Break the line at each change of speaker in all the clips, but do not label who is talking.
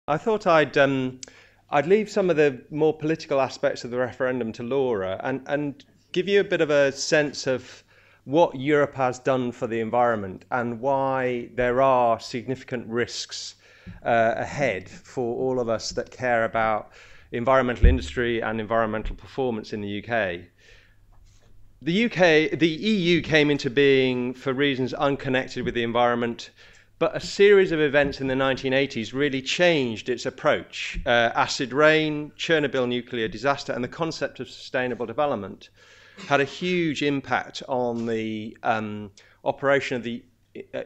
I thought I'd leave some of the more political aspects of the referendum to Laura and give you a bit of a sense of what Europe has done for the environment and why there are significant risks ahead for all of us that care about environmental industry and environmental performance in the UK. The EU came into being for reasons unconnected with the environment, but a series of events in the 1980s really changed its approach. Acid rain, Chernobyl nuclear disaster, and the concept of sustainable development had a huge impact on the operation of the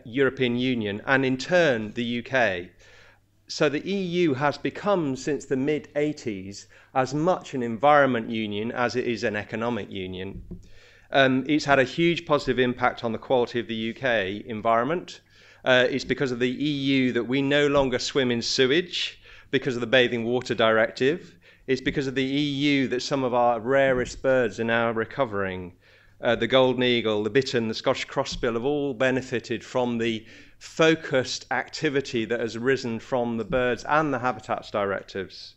European Union and in turn the UK. So the EU has become, since the mid-80s, as much an environment union as it is an economic union. It's had a huge positive impact on the quality of the UK environment. It's because of the EU that we no longer swim in sewage because of the Bathing Water Directive. It's because of the EU that some of our rarest birds are now recovering. The golden eagle, the bittern, the Scottish crossbill have all benefited from the focused activity that has arisen from the birds and the habitats directives.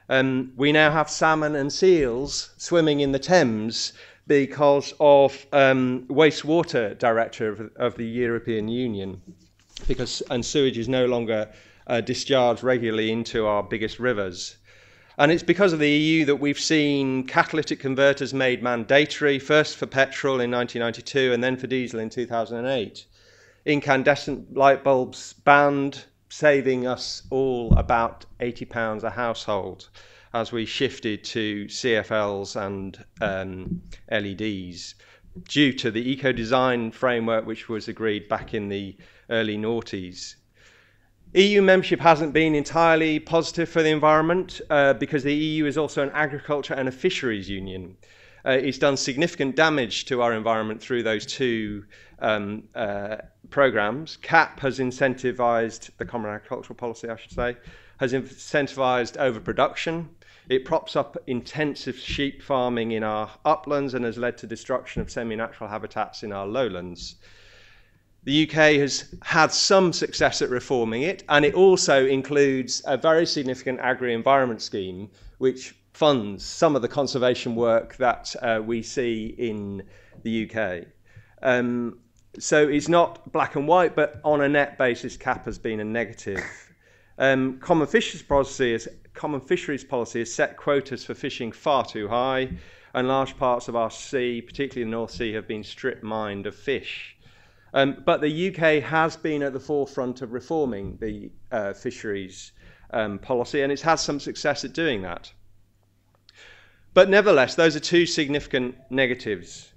We now have salmon and seals swimming in the Thames because of wastewater directive of the European Union, and sewage is no longer discharged regularly into our biggest rivers. And it's because of the EU that we've seen catalytic converters made mandatory, first for petrol in 1992 and then for diesel in 2008. Incandescent light bulbs banned, saving us all about £80 a household as we shifted to CFLs and LEDs due to the eco-design framework which was agreed back in the early noughties. EU membership hasn't been entirely positive for the environment because the EU is also an agriculture and a fisheries union. It's done significant damage to our environment through those two programs. CAP has incentivized, the Common Agricultural Policy I should say, has incentivized overproduction. It props up intensive sheep farming in our uplands and has led to destruction of semi-natural habitats in our lowlands. The UK has had some success at reforming it, and it also includes a very significant agri-environment scheme which funds some of the conservation work that we see in the UK. So it's not black and white, but on a net basis, CAP has been a negative. Common fisheries policy has set quotas for fishing far too high, and large parts of our sea, particularly the North Sea, have been strip mined of fish. But the UK has been at the forefront of reforming the fisheries policy, and it's had some success at doing that. But nevertheless, those are two significant negatives.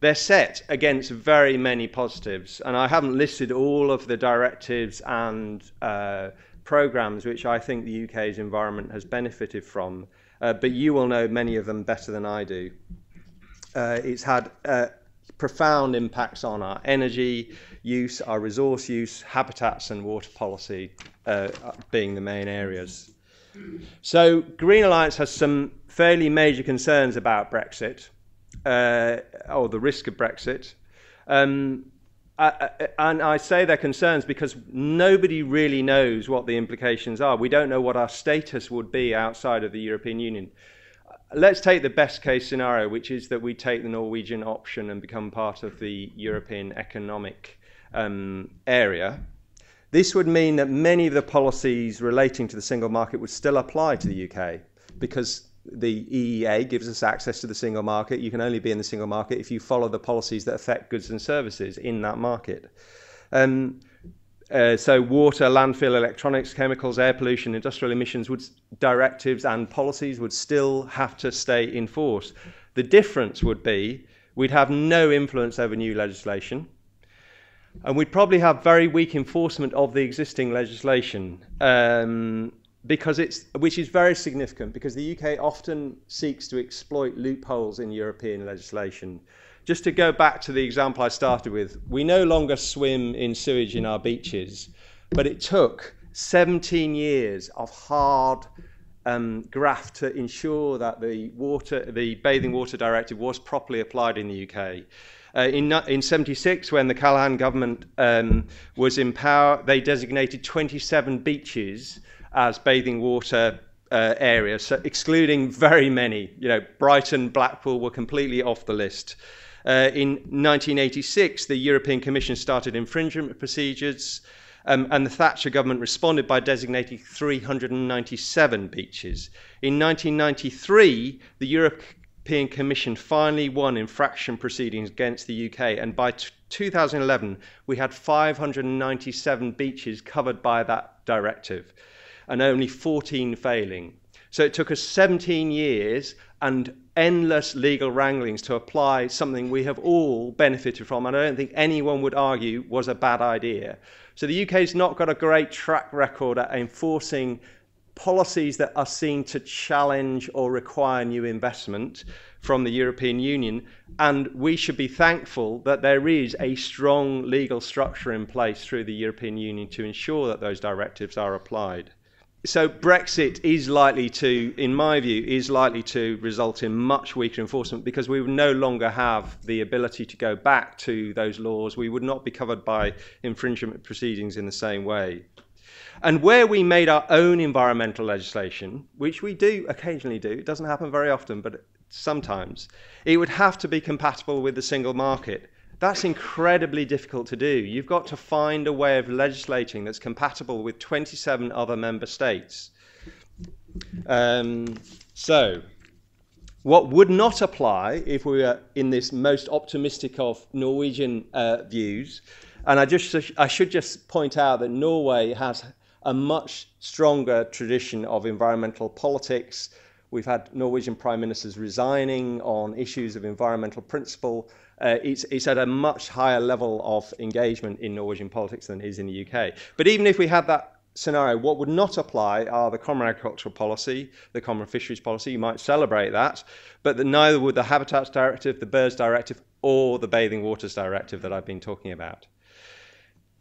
They're set against very many positives, and I haven't listed all of the directives and programs which I think the UK's environment has benefited from, but you will know many of them better than I do. It's had profound impacts on our energy use, our resource use, habitats and water policy being the main areas. So Green Alliance has some fairly major concerns about Brexit, or the risk of Brexit. And I say they're concerns because nobody really knows what the implications are. We don't know what our status would be outside of the European Union. Let's take the best case scenario, which is that we take the Norwegian option and become part of the European Economic Area. This would mean that many of the policies relating to the single market would still apply to the UK because the EEA gives us access to the single market. You can only be in the single market if you follow the policies that affect goods and services in that market. So water, landfill, electronics, chemicals, air pollution, industrial emissions directives and policies would still have to stay in force. The difference would be we'd have no influence over new legislation, and we'd probably have very weak enforcement of the existing legislation, which is very significant because the UK often seeks to exploit loopholes in European legislation. Just to go back to the example I started with, we no longer swim in sewage in our beaches, but it took 17 years of hard graft to ensure that the Bathing Water Directive was properly applied in the UK. In 76, when the Callaghan government was in power, they designated 27 beaches as bathing water areas, so excluding very many. You know, Brighton, Blackpool were completely off the list. In 1986, the European Commission started infringement procedures, and the Thatcher government responded by designating 397 beaches. In 1993, the European Commission finally won infraction proceedings against the UK, and by 2011, we had 597 beaches covered by that directive, and only 14 failing. So it took us 17 years and endless legal wranglings to apply something we have all benefited from, and I don't think anyone would argue was a bad idea. So the UK's not got a great track record at enforcing policies that are seen to challenge or require new investment from the European Union, and we should be thankful that there is a strong legal structure in place through the European Union to ensure that those directives are applied. So Brexit is likely to, in my view, is likely to result in much weaker enforcement, because we would no longer have the ability to go back to those laws. We would not be covered by infringement proceedings in the same way. And where we made our own environmental legislation, which we do occasionally do, it doesn't happen very often, but sometimes, it would have to be compatible with the single market. That's incredibly difficult to do. You've got to find a way of legislating that's compatible with 27 other member states. So, what would not apply if we were in this most optimistic of Norwegian views, and I should just point out that Norway has a much stronger tradition of environmental politics. We've had Norwegian prime ministers resigning on issues of environmental principle. It's at a much higher level of engagement in Norwegian politics than it is in the UK. But even if we had that scenario, what would not apply are the Common Agricultural Policy, the Common Fisheries Policy. You might celebrate that, but neither would the Habitats Directive, the Birds Directive, or the Bathing Waters Directive that I've been talking about.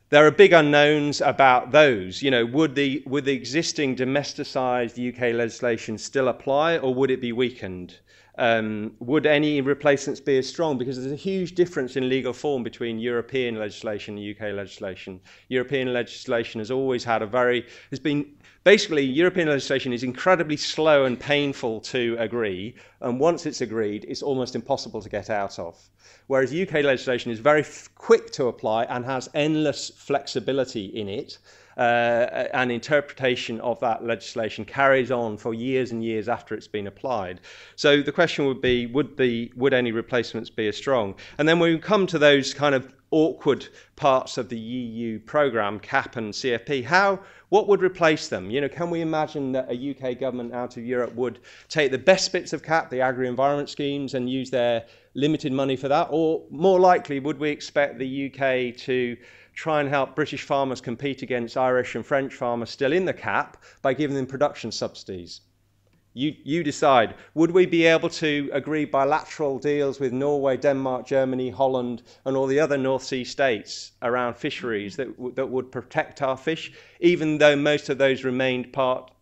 There are big unknowns about those. You know, would the existing domesticised UK legislation still apply, or would it be weakened? Would any replacements be as strong? Because there's a huge difference in legal form between European legislation and UK legislation. European legislation has always had basically European legislation is incredibly slow and painful to agree, and once it's agreed, it's almost impossible to get out of. Whereas UK legislation is very quick to apply and has endless flexibility in it. And interpretation of that legislation carries on for years and years after it's been applied. So the question would be, would any replacements be as strong? And then when we come to those kind of awkward parts of the EU programme, CAP and CFP, what would replace them? You know, can we imagine that a UK government out of Europe would take the best bits of CAP, the agri-environment schemes, and use their limited money for that? Or more likely, would we expect the UK to try and help British farmers compete against Irish and French farmers still in the CAP by giving them production subsidies? You decide. Would we be able to agree bilateral deals with Norway, Denmark, Germany, Holland, and all the other North Sea states around fisheries that would protect our fish, even though most of those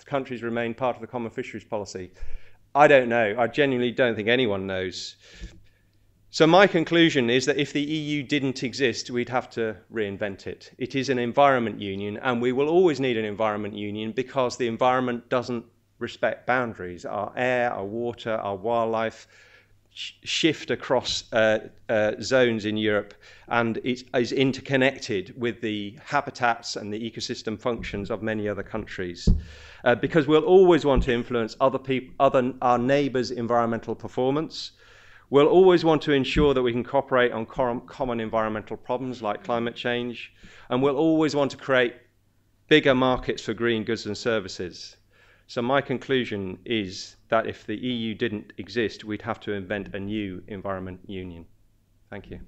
countries remain part of the Common Fisheries Policy? I don't know. I genuinely don't think anyone knows. So my conclusion is that if the EU didn't exist, we'd have to reinvent it. It is an environment union, and we will always need an environment union because the environment doesn't respect boundaries. Our air, our water, our wildlife shift across zones in Europe, and it is interconnected with the habitats and the ecosystem functions of many other countries. Because we'll always want to influence our neighbours' environmental performance. We'll always want to ensure that we can cooperate on common environmental problems like climate change, and we'll always want to create bigger markets for green goods and services. So my conclusion is that if the EU didn't exist, we'd have to invent a new environment union. Thank you.